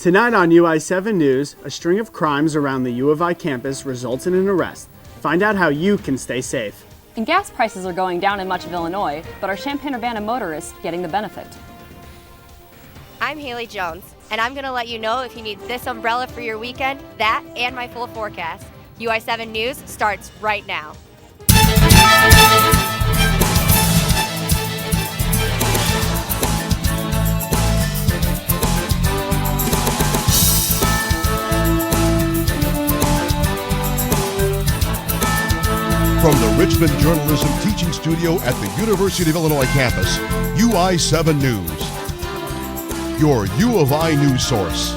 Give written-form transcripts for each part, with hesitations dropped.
Tonight on UI7 News, a string of crimes around the U of I campus results in an arrest. Find out how you can stay safe. And gas prices are going down in much of Illinois, but are Champaign-Urbana motorists getting the benefit? I'm Haley Jones, and I'm going to let you know if you need this umbrella for your weekend, that, and my full forecast. UI7 News starts right now. From the Richmond Journalism Teaching Studio at the University of Illinois campus, UI7 News, your U of I news source.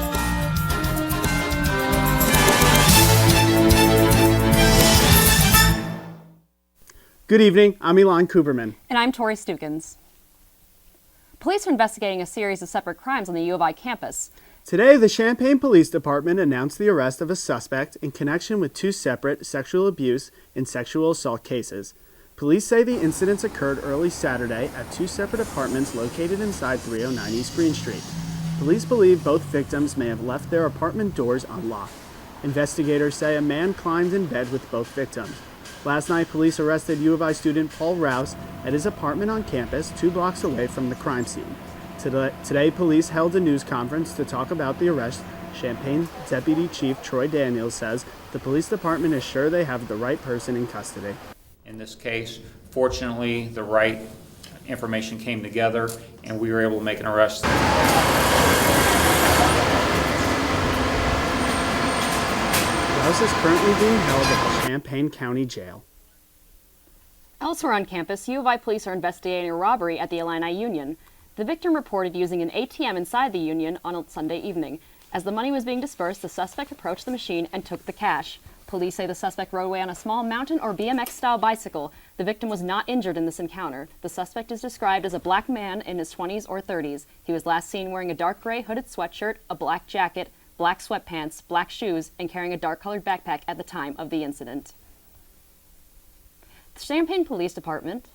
Good evening, I'm Elon Cooperman. And I'm Tori Stukins. Police are investigating a series of separate crimes on the U of I campus. Today, the Champaign Police Department announced the arrest of a suspect in connection with two separate sexual abuse and sexual assault cases. Police say the incidents occurred early Saturday at two separate apartments located inside 309 East Green Street. Police believe both victims may have left their apartment doors unlocked. Investigators say a man climbed in bed with both victims. Last night, police arrested U of I student Paul Rouse at his apartment on campus 2 blocks away from the crime scene. Today, police held a news conference to talk about the arrest. Champaign Deputy Chief Troy Daniels says the police department is sure they have the right person in custody. In this case, fortunately, the right information came together and we were able to make an arrest. Rouse is currently being held at the Champaign County Jail. Elsewhere on campus, U of I police are investigating a robbery at the Illini Union. The victim reported using an ATM inside the Union on a Sunday evening. As the money was being dispersed, the suspect approached the machine and took the cash. Police say the suspect rode away on a small mountain or BMX-style bicycle. The victim was not injured in this encounter. The suspect is described as a black man in his 20s or 30s. He was last seen wearing a dark gray hooded sweatshirt, a black jacket, black sweatpants, black shoes, and carrying a dark-colored backpack at the time of the incident. The Champaign Police Department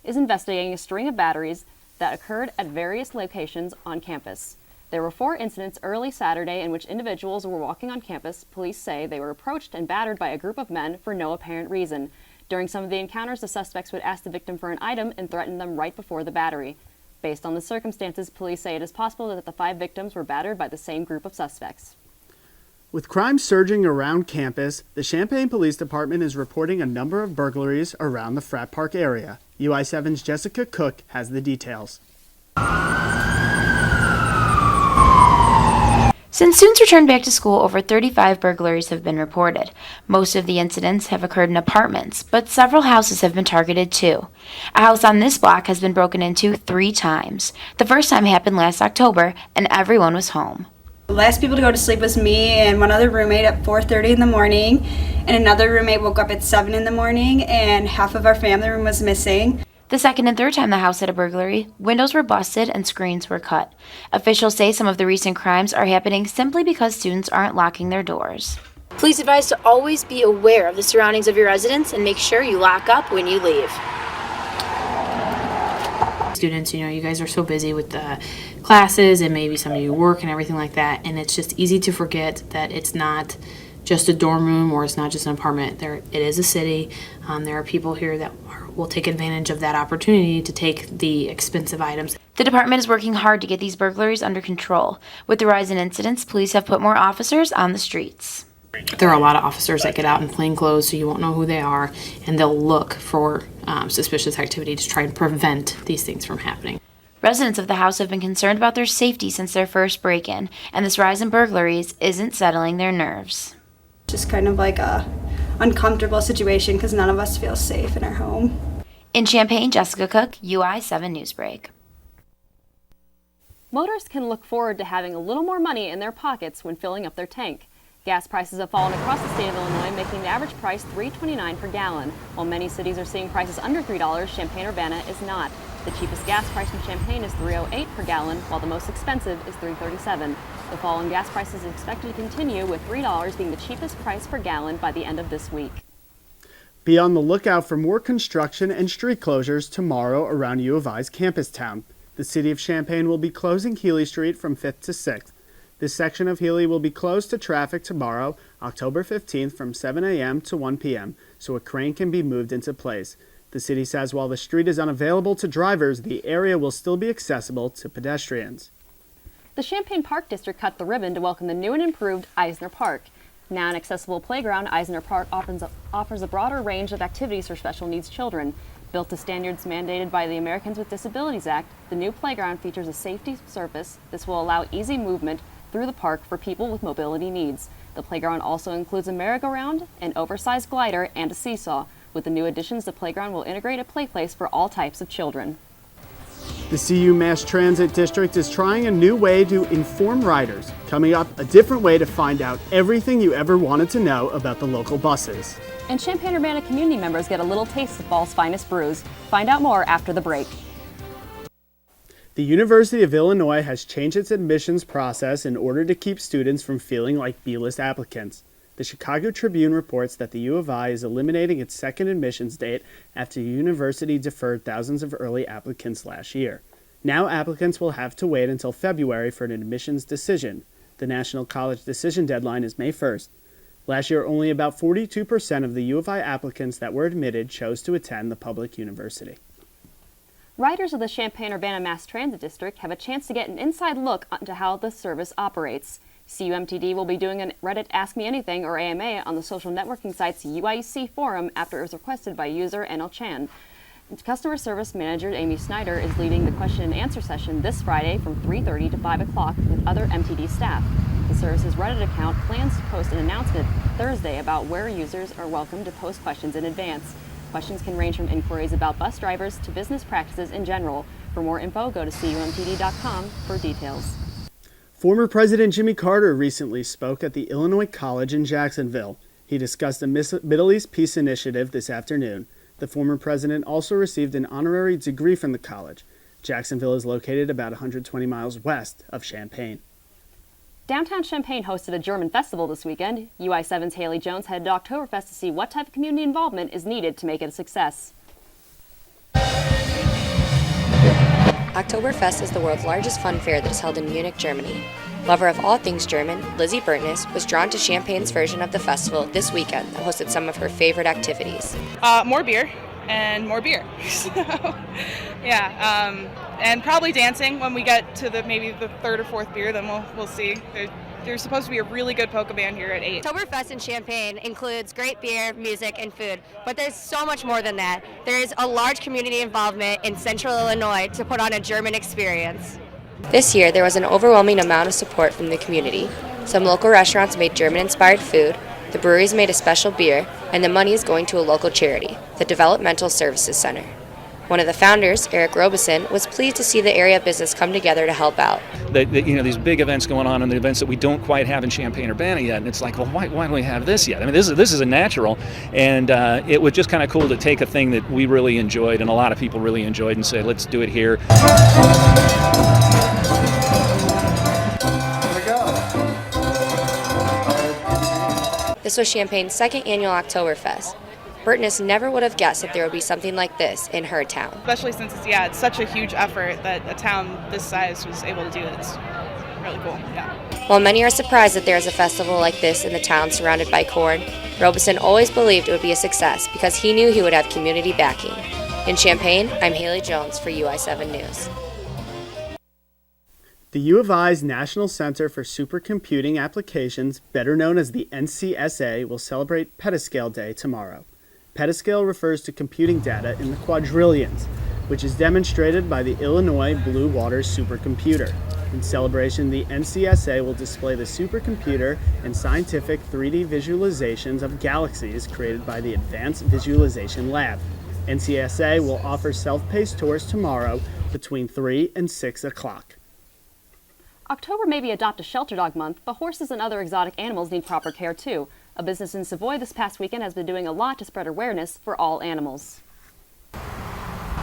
is investigating a string of batteries that occurred at various locations on campus. There were 4 incidents early Saturday in which individuals were walking on campus. Police say they were approached and battered by a group of men for no apparent reason. During some of the encounters, the suspects would ask the victim for an item and threaten them right before the battery. Based on the circumstances, police say it is possible that the 5 victims were battered by the same group of suspects. With crime surging around campus, the Champaign Police Department is reporting a number of burglaries around the Frat Park area. UI7's Jessica Cook has the details. Since students returned back to school, over 35 burglaries have been reported. Most of the incidents have occurred in apartments, but several houses have been targeted too. A house on this block has been broken into 3 times. The first time happened last October, and everyone was home. The last people to go to sleep was me and one other roommate at 4:30 in the morning, and another roommate woke up at 7 in the morning, and half of our family room was missing. The second and third time the house had a burglary, windows were busted and screens were cut. Officials say some of the recent crimes are happening simply because students aren't locking their doors. Please advise to always be aware of the surroundings of your residence and make sure you lock up when you leave. Students, you guys are so busy with the classes and maybe some of you work and everything like that, and it's just easy to forget that it's not just a dorm room or it's not just an apartment. It is a city. There are people here that will take advantage of that opportunity to take the expensive items. The department is working hard to get these burglaries under control. With the rise in incidents, police have put more officers on the streets. There are a lot of officers that get out in plain clothes, so you won't know who they are, and they'll look for suspicious activity to try and prevent these things from happening. Residents of the house have been concerned about their safety since their first break-in, and this rise in burglaries isn't settling their nerves. Just kind of like a uncomfortable situation because none of us feel safe in our home. In Champaign, Jessica Cook, UI7 Newsbreak. Motorists can look forward to having a little more money in their pockets when filling up their tank. Gas prices have fallen across the state of Illinois, making the average price $3.29 per gallon. While many cities are seeing prices under $3, Champaign-Urbana is not. The cheapest gas price in Champaign is $3.08 per gallon, while the most expensive is $3.37. The fall in gas prices is expected to continue, with $3 being the cheapest price per gallon by the end of this week. Be on the lookout for more construction and street closures tomorrow around U of I's campus town. The City of Champaign will be closing Healy Street from 5th to 6th. This section of Healy will be closed to traffic tomorrow, October 15th from 7 a.m. to 1 p.m., so a crane can be moved into place. The city says while the street is unavailable to drivers, the area will still be accessible to pedestrians. The Champaign Park District cut the ribbon to welcome the new and improved Eisner Park. Now an accessible playground, Eisner Park offers a broader range of activities for special needs children. Built to standards mandated by the Americans with Disabilities Act, the new playground features a safety surface. This will allow easy movement through the park for people with mobility needs. The playground also includes a merry-go-round, an oversized glider, and a seesaw. With the new additions, the playground will integrate a play place for all types of children. The CU Mass Transit District is trying a new way to inform riders. Coming up, a different way to find out everything you ever wanted to know about the local buses. And Champaign-Urbana community members get a little taste of fall's finest brews. Find out more after the break. The University of Illinois has changed its admissions process in order to keep students from feeling like B-list applicants. The Chicago Tribune reports that the U of I is eliminating its second admissions date after the university deferred thousands of early applicants last year. Now applicants will have to wait until February for an admissions decision. The National College Decision deadline is May 1st. Last year, only about 42% of the U of I applicants that were admitted chose to attend the public university. Riders of the Champaign-Urbana Mass Transit District have a chance to get an inside look into how the service operates. CUMTD will be doing a Reddit Ask Me Anything, or AMA, on the social networking site's UIC forum after it was requested by user NL Chan. Customer Service Manager Amy Snyder is leading the question and answer session this Friday from 3:30 to 5 o'clock with other MTD staff. The service's Reddit account plans to post an announcement Thursday about where users are welcome to post questions in advance. Questions can range from inquiries about bus drivers to business practices in general. For more info, go to CUMTD.com for details. Former President Jimmy Carter recently spoke at the Illinois College in Jacksonville. He discussed the Middle East Peace Initiative this afternoon. The former president also received an honorary degree from the college. Jacksonville is located about 120 miles west of Champaign. Downtown Champaign hosted a German festival this weekend. UI7's Haley Jones headed to Oktoberfest to see what type of community involvement is needed to make it a success. Oktoberfest is the world's largest fun fair that is held in Munich, Germany. Lover of all things German, Lizzie Burtness was drawn to Champaign's version of the festival this weekend that hosted some of her favorite activities. More beer and more beer. So, yeah, and probably dancing when we get to maybe the third or fourth beer. Then we'll see. There's supposed to be a really good polka band here at 8. Oktoberfest in Champaign includes great beer, music, and food, but there's so much more than that. There is a large community involvement in Central Illinois to put on a German experience. This year, there was an overwhelming amount of support from the community. Some local restaurants made German-inspired food, the breweries made a special beer, and the money is going to a local charity, the Developmental Services Center. One of the founders, Eric Robeson, was pleased to see the area business come together to help out. These big events going on and the events that we don't quite have in Champaign-Urbana yet, and it's like, well, why don't we have this yet? I mean, this is a natural, and it was just kind of cool to take a thing that we really enjoyed and a lot of people really enjoyed and say, let's do it here. This was Champaign's second annual Oktoberfest. Burtness never would have guessed that there would be something like this in her town. Especially since it's such a huge effort that a town this size was able to do it. It's really cool, yeah. While many are surprised that there is a festival like this in the town surrounded by corn, Robeson always believed it would be a success because he knew he would have community backing. In Champaign, I'm Haley Jones for UI7 News. The U of I's National Center for Supercomputing Applications, better known as the NCSA, will celebrate Petascale Day tomorrow. Petascale refers to computing data in the quadrillions, which is demonstrated by the Illinois Blue Water Supercomputer. In celebration, the NCSA will display the supercomputer and scientific 3D visualizations of galaxies created by the Advanced Visualization Lab. NCSA will offer self-paced tours tomorrow between 3 and 6 o'clock. October may be Adopt a Shelter Dog Month, but horses and other exotic animals need proper care too. A business in Savoy this past weekend has been doing a lot to spread awareness for all animals.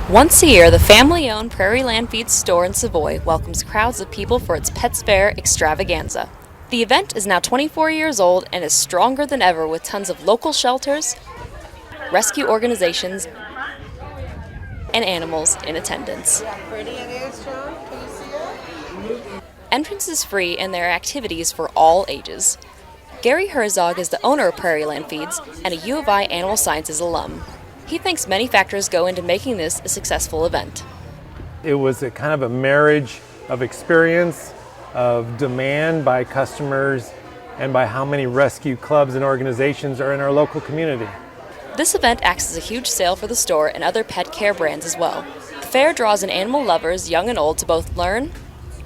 Once a year, the family-owned Prairie Land Feeds store in Savoy welcomes crowds of people for its Pets Fair extravaganza. The event is now 24 years old and is stronger than ever with tons of local shelters, rescue organizations, and animals in attendance. Entrance is free and there are activities for all ages. Gary Herzog is the owner of Prairie Land Feeds and a U of I Animal Sciences alum. He thinks many factors go into making this a successful event. It was a kind of a marriage of experience, of demand by customers, and by how many rescue clubs and organizations are in our local community. This event acts as a huge sale for the store and other pet care brands as well. The fair draws in animal lovers, young and old, to both learn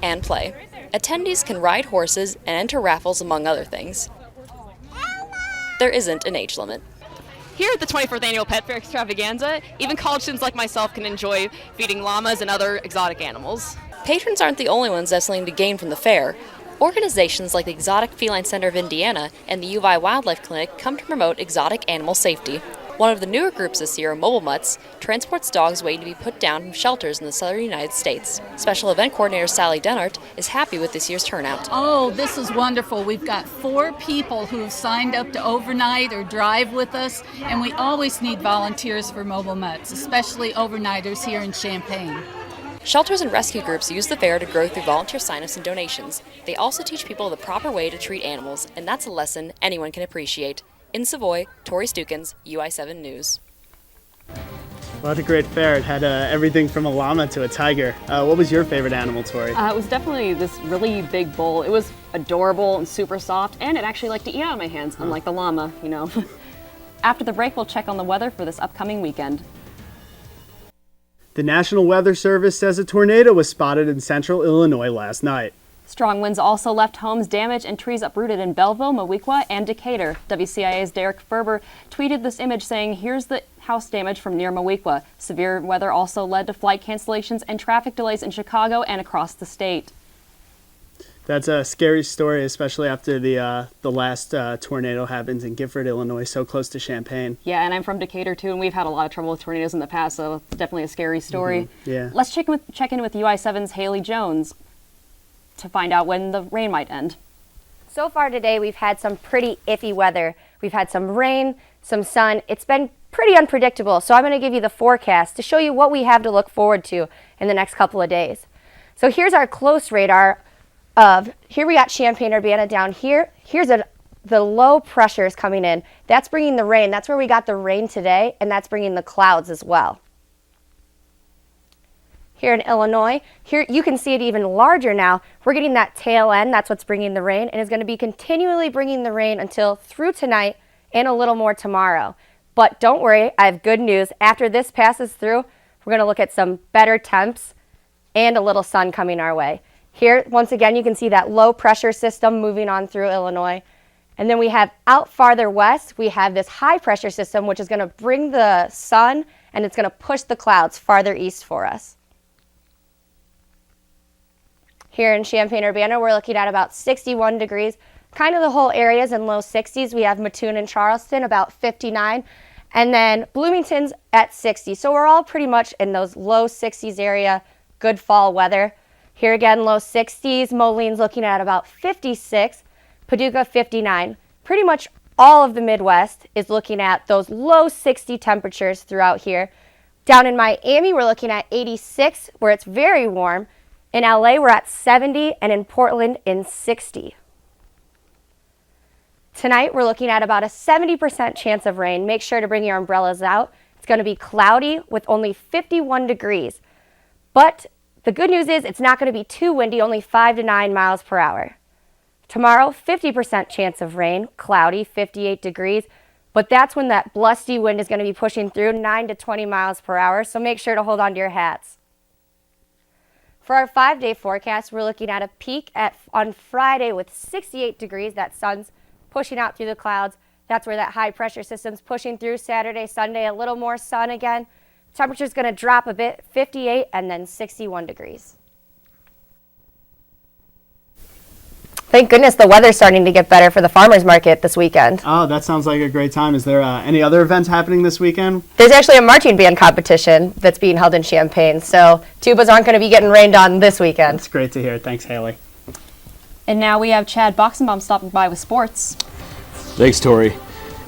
and play. Attendees can ride horses and enter raffles, among other things. There isn't an age limit. Here at the 24th Annual Pet Fair Extravaganza, even college students like myself can enjoy feeding llamas and other exotic animals. Patrons aren't the only ones that have something to gain from the fair. Organizations like the Exotic Feline Center of Indiana and the U of I Wildlife Clinic come to promote exotic animal safety. One of the newer groups this year, Mobile Mutts, transports dogs waiting to be put down from shelters in the southern United States. Special event coordinator Sally Dennart is happy with this year's turnout. Oh, this is wonderful. We've got 4 people who have signed up to overnight or drive with us, and we always need volunteers for Mobile Mutts, especially overnighters here in Champaign. Shelters and rescue groups use the fair to grow through volunteer sign-ups and donations. They also teach people the proper way to treat animals, and that's a lesson anyone can appreciate. In Savoy, Tori Stukins, UI7 News. Well, that's a great fair. It had everything from a llama to a tiger. What was your favorite animal, Tori? It was definitely this really big bull. It was adorable and super soft, and it actually liked to eat out of my hands, unlike the llama, you know. After the break, we'll check on the weather for this upcoming weekend. The National Weather Service says a tornado was spotted in central Illinois last night. Strong winds also left homes damaged and trees uprooted in Belleville, Moweaqua, and Decatur. WCIA's Derek Ferber tweeted this image saying, "Here's the house damage from near Moweaqua." Severe weather also led to flight cancellations and traffic delays in Chicago and across the state. That's a scary story, especially after the last tornado happened in Gifford, Illinois, so close to Champaign. Yeah, and I'm from Decatur too, and we've had a lot of trouble with tornadoes in the past, so it's definitely a scary story. Yeah. Let's check in with UI7's Haley Jones to find out when the rain might end. So far today, we've had some pretty iffy weather. We've had some rain, some sun. It's been pretty unpredictable, so I'm going to give you the forecast to show you what we have to look forward to in the next couple of days. So here's our close radar of, here we got Champaign-Urbana down here. Here's the low pressures coming in. That's bringing the rain. That's where we got the rain today, and that's bringing the clouds as well. Here in Illinois, here you can see it even larger now. We're getting that tail end. That's what's bringing the rain, and is going to be continually bringing the rain until through tonight and a little more tomorrow. But don't worry, I have good news. After this passes through, we're going to look at some better temps and a little sun coming our way. Here, once again, you can see that low pressure system moving on through Illinois. And then we have out farther west, we have this high pressure system, which is going to bring the sun, and it's going to push the clouds farther east for us. Here in Champaign-Urbana, we're looking at about 61 degrees. Kind of the whole area is in low 60s. We have Mattoon and Charleston about 59. And then Bloomington's at 60. So we're all pretty much in those low 60s area, good fall weather. Here again, low 60s. Moline's looking at about 56. Paducah, 59. Pretty much all of the Midwest is looking at those low 60 temperatures throughout here. Down in Miami, we're looking at 86, where it's very warm. In LA, we're at 70, and in Portland, in 60. Tonight, we're looking at about a 70% chance of rain. Make sure to bring your umbrellas out. It's going to be cloudy with only 51 degrees. But the good news is it's not going to be too windy, only 5 to 9 miles per hour. Tomorrow, 50% chance of rain, cloudy, 58 degrees. But that's when that blusty wind is going to be pushing through 9 to 20 miles per hour, so make sure to hold on to your hats. For our 5-day forecast, we're looking at a peak on Friday with 68 degrees. That sun's pushing out through the clouds. That's where that high pressure system's pushing through. Saturday, Sunday, a little more sun again. Temperature's going to drop a bit, 58 and then 61 degrees. Thank goodness the weather's starting to get better for the farmers market this weekend. Oh, that sounds like a great time. Is there any other events happening this weekend? There's actually a marching band competition that's being held in Champaign, so tubas aren't going to be getting rained on this weekend. That's great to hear. Thanks, Haley. And now we have Chad Boxenbaum stopping by with sports. Thanks, Tori.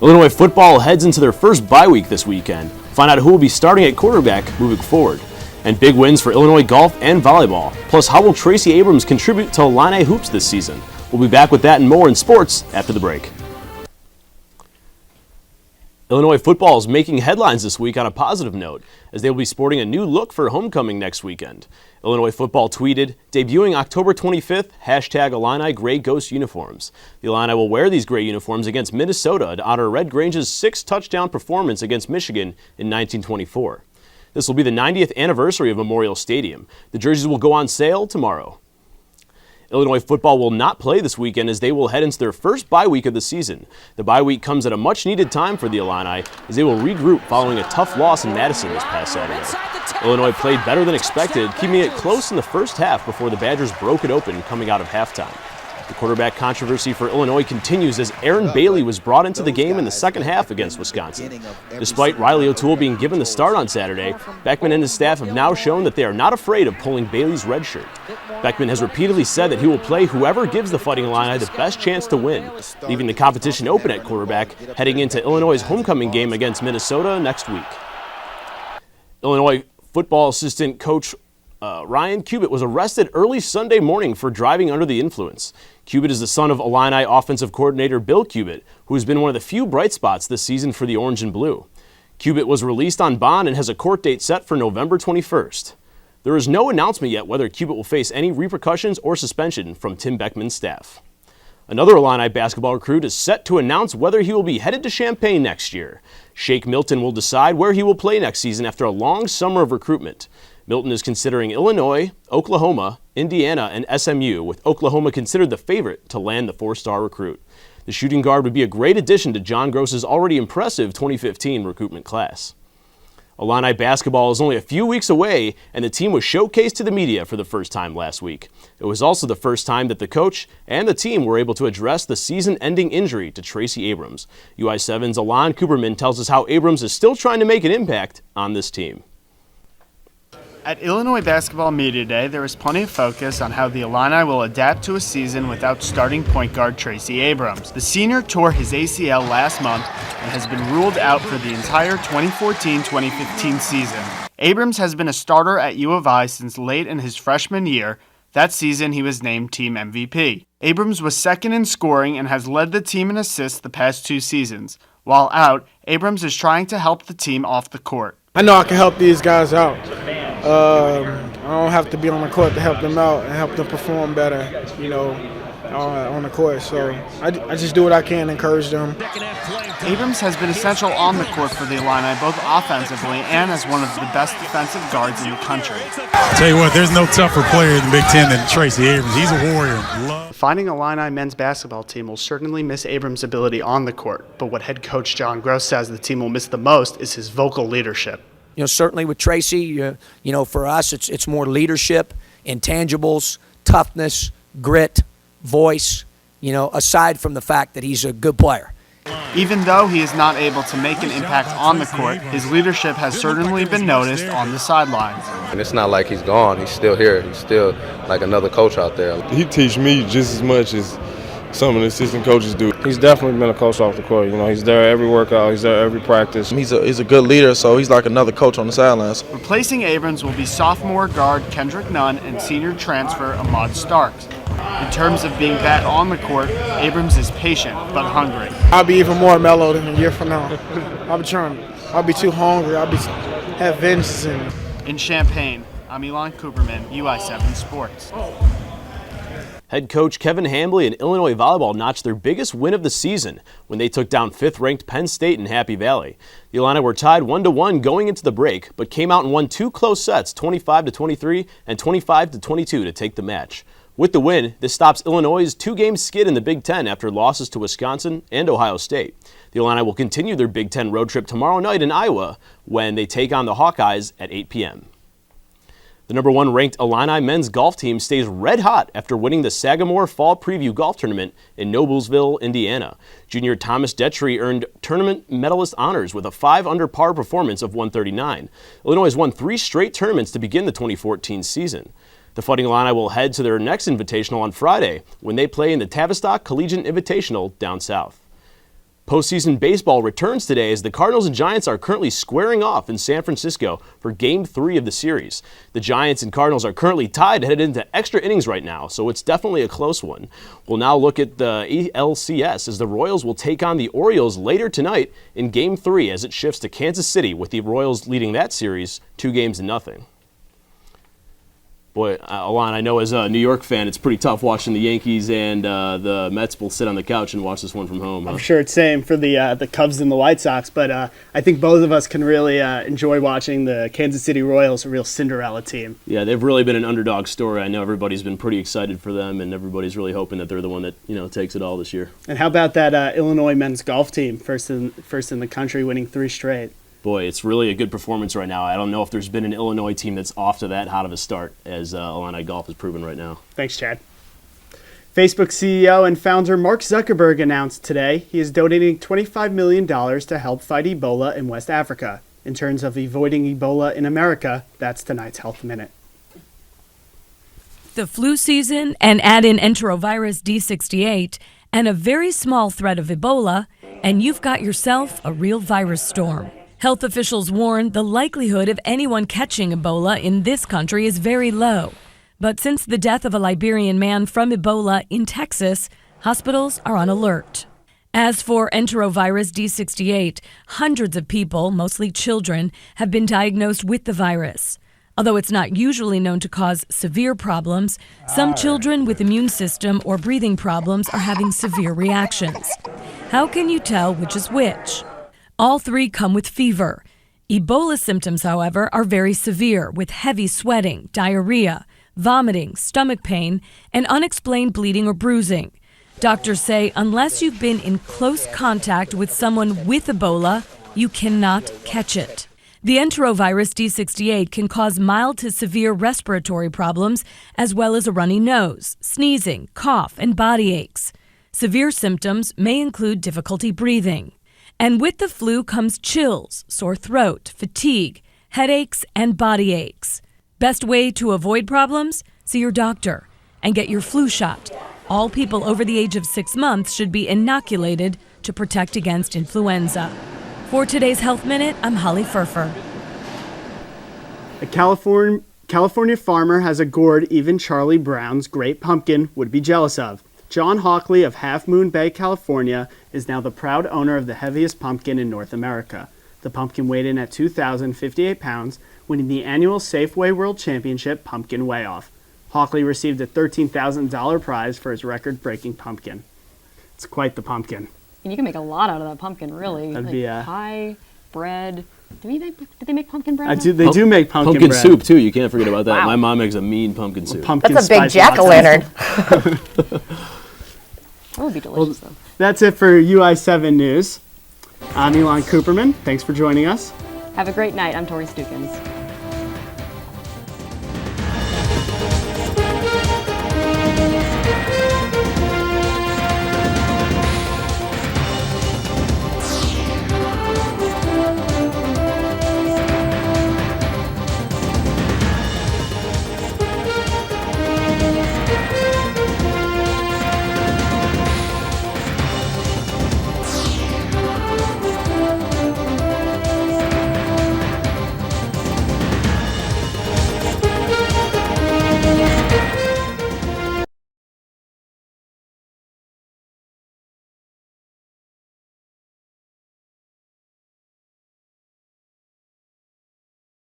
Illinois football heads into their first bye week this weekend. Find out who will be starting at quarterback moving forward. And big wins for Illinois golf and volleyball. Plus, how will Tracy Abrams contribute to Illini hoops this season? We'll be back with that and more in sports after the break. Illinois football is making headlines this week on a positive note, as they will be sporting a new look for homecoming next weekend. Illinois football tweeted, debuting October 25th, #Illini Gray Ghost uniforms. The Illini will wear these gray uniforms against Minnesota to honor Red Grange's 6-touchdown performance against Michigan in 1924. This will be the 90th anniversary of Memorial Stadium. The jerseys will go on sale tomorrow. Illinois football will not play this weekend as they will head into their first bye week of the season. The bye week comes at a much-needed time for the Illini as they will regroup following a tough loss in Madison this past Saturday. Illinois played better than expected, keeping it close in the first half before the Badgers broke it open coming out of halftime. The quarterback controversy for Illinois continues as Aaron Bailey was brought into the game in the second half against Wisconsin. Despite Riley O'Toole being given the start on Saturday, Beckman and his staff have now shown that they are not afraid of pulling Bailey's red shirt. Beckman has repeatedly said that he will play whoever gives the Fighting Illini the best chance to win, leaving the competition open at quarterback heading into Illinois' homecoming game against Minnesota next week. Illinois football assistant coach Ryan Cubitt was arrested early Sunday morning for driving under the influence. Cubitt is the son of Illini offensive coordinator Bill Cubitt, who has been one of the few bright spots this season for the Orange and Blue. Cubitt was released on bond and has a court date set for November 21st. There is no announcement yet whether Cubitt will face any repercussions or suspension from Tim Beckman's staff. Another Illini basketball recruit is set to announce whether he will be headed to Champaign next year. Shake Milton will decide where he will play next season after a long summer of recruitment. Milton is considering Illinois, Oklahoma, Indiana, and SMU, with Oklahoma considered the favorite to land the 4-star recruit. The shooting guard would be a great addition to John Gross's already impressive 2015 recruitment class. Illini basketball is only a few weeks away, and the team was showcased to the media for the first time last week. It was also the first time that the coach and the team were able to address the season-ending injury to Tracy Abrams. UI7's Alon Cooperman tells us how Abrams is still trying to make an impact on this team. At Illinois Basketball Media Day, there was plenty of focus on how the Illini will adapt to a season without starting point guard Tracy Abrams. The senior tore his ACL last month and has been ruled out for the entire 2014-2015 season. Abrams has been a starter at U of I since late in his freshman year. That season, he was named team MVP. Abrams was second in scoring and has led the team in assists the past 2 seasons. While out, Abrams is trying to help the team off the court. I know I can help these guys out. I don't have to be on the court to help them out and help them perform better, on the court. So I just do what I can to encourage them. Abrams has been essential on the court for the Illini, both offensively and as one of the best defensive guards in the country. Tell you what, there's no tougher player in the Big Ten than Tracy Abrams. He's a warrior. The Fighting Illini men's basketball team will certainly miss Abrams' ability on the court, but what head coach John Gross says the team will miss the most is his vocal leadership. Certainly with Tracy, for us, it's more leadership, intangibles, toughness, grit, voice, aside from the fact that he's a good player. Even though he is not able to make an impact on the court, his leadership has certainly been noticed on the sidelines. And it's not like he's gone. He's still here. He's still like another coach out there. He teaches me just as much as some of the assistant coaches do. He's definitely been a coach off the court. He's there every workout. He's there every practice. He's a good leader, so he's like another coach on the sidelines. Replacing Abrams will be sophomore guard Kendrick Nunn and senior transfer Ahmad Starks. In terms of being back on the court, Abrams is patient but hungry. I'll be even more mellow than a year from now. I'll be too hungry. Have vengeance in me. In Champaign, I'm Elon Cooperman, UI7 Sports. Head coach Kevin Hambley and Illinois volleyball notched their biggest win of the season when they took down 5th-ranked Penn State in Happy Valley. The Illini were tied 1-1 going into the break, but came out and won 2 close sets, 25-23 and 25-22 to take the match. With the win, this stops Illinois' 2-game skid in the Big Ten after losses to Wisconsin and Ohio State. The Illini will continue their Big Ten road trip tomorrow night in Iowa when they take on the Hawkeyes at 8 p.m. The number 1 ranked Illini men's golf team stays red hot after winning the Sagamore Fall Preview Golf Tournament in Noblesville, Indiana. Junior Thomas Detry earned tournament medalist honors with a 5-under par performance of 139. Illinois has won 3 straight tournaments to begin the 2014 season. The Fighting Illini will head to their next invitational on Friday when they play in the Tavistock Collegiate Invitational down south. Postseason baseball returns today as the Cardinals and Giants are currently squaring off in San Francisco for Game 3 of the series. The Giants and Cardinals are currently tied headed into extra innings right now, so it's definitely a close one. We'll now look at the ALCS as the Royals will take on the Orioles later tonight in Game 3 as it shifts to Kansas City, with the Royals leading that series 2-0. Boy, Alon, I know as a New York fan, it's pretty tough watching the Yankees and the Mets both sit on the couch and watch this one from home. I'm sure it's same for the Cubs and the White Sox, but I think both of us can really enjoy watching the Kansas City Royals, a real Cinderella team. Yeah, they've really been an underdog story. I know everybody's been pretty excited for them, and everybody's really hoping that they're the one that takes it all this year. And how about that Illinois men's golf team, first in the country, winning 3 straight? Boy, it's really a good performance right now. I don't know if there's been an Illinois team that's off to that hot of a start as Illini Golf has proven right now. Thanks, Chad. Facebook CEO and founder Mark Zuckerberg announced today he is donating $25 million to help fight Ebola in West Africa. In terms of avoiding Ebola in America, that's tonight's Health Minute. The flu season, and add in enterovirus D68, and a very small threat of Ebola, and you've got yourself a real virus storm. Health officials warn the likelihood of anyone catching Ebola in this country is very low. But since the death of a Liberian man from Ebola in Texas, hospitals are on alert. As for enterovirus D68, hundreds of people, mostly children, have been diagnosed with the virus. Although it's not usually known to cause severe problems, some children with immune system or breathing problems are having severe reactions. How can you tell which is which? All 3 come with fever. Ebola symptoms, however, are very severe, with heavy sweating, diarrhea, vomiting, stomach pain, and unexplained bleeding or bruising. Doctors say unless you've been in close contact with someone with Ebola, you cannot catch it. The enterovirus D68 can cause mild to severe respiratory problems, as well as a runny nose, sneezing, cough, and body aches. Severe symptoms may include difficulty breathing. And with the flu comes chills, sore throat, fatigue, headaches, and body aches. Best way to avoid problems? See your doctor and get your flu shot. All people over the age of 6 months should be inoculated to protect against influenza. For today's Health Minute, I'm Holly Furfer. A California farmer has a gourd even Charlie Brown's great pumpkin would be jealous of. John Hockley of Half Moon Bay, California, is now the proud owner of the heaviest pumpkin in North America. The pumpkin weighed in at 2,058 pounds, winning the annual Safeway World Championship Pumpkin Weigh-Off. Hockley received a $13,000 prize for his record-breaking pumpkin. It's quite the pumpkin. And you can make a lot out of that pumpkin, really. That'd like be pie, bread. Did they make pumpkin bread? They do make pumpkin bread. Soup, too. You can't forget about that. Wow. My mom makes a mean pumpkin soup. That's a big jack-o'-lantern. That would be delicious, though. That's it for UI7 News. I'm Elon Cooperman. Thanks for joining us. Have a great night. I'm Tori Stukins.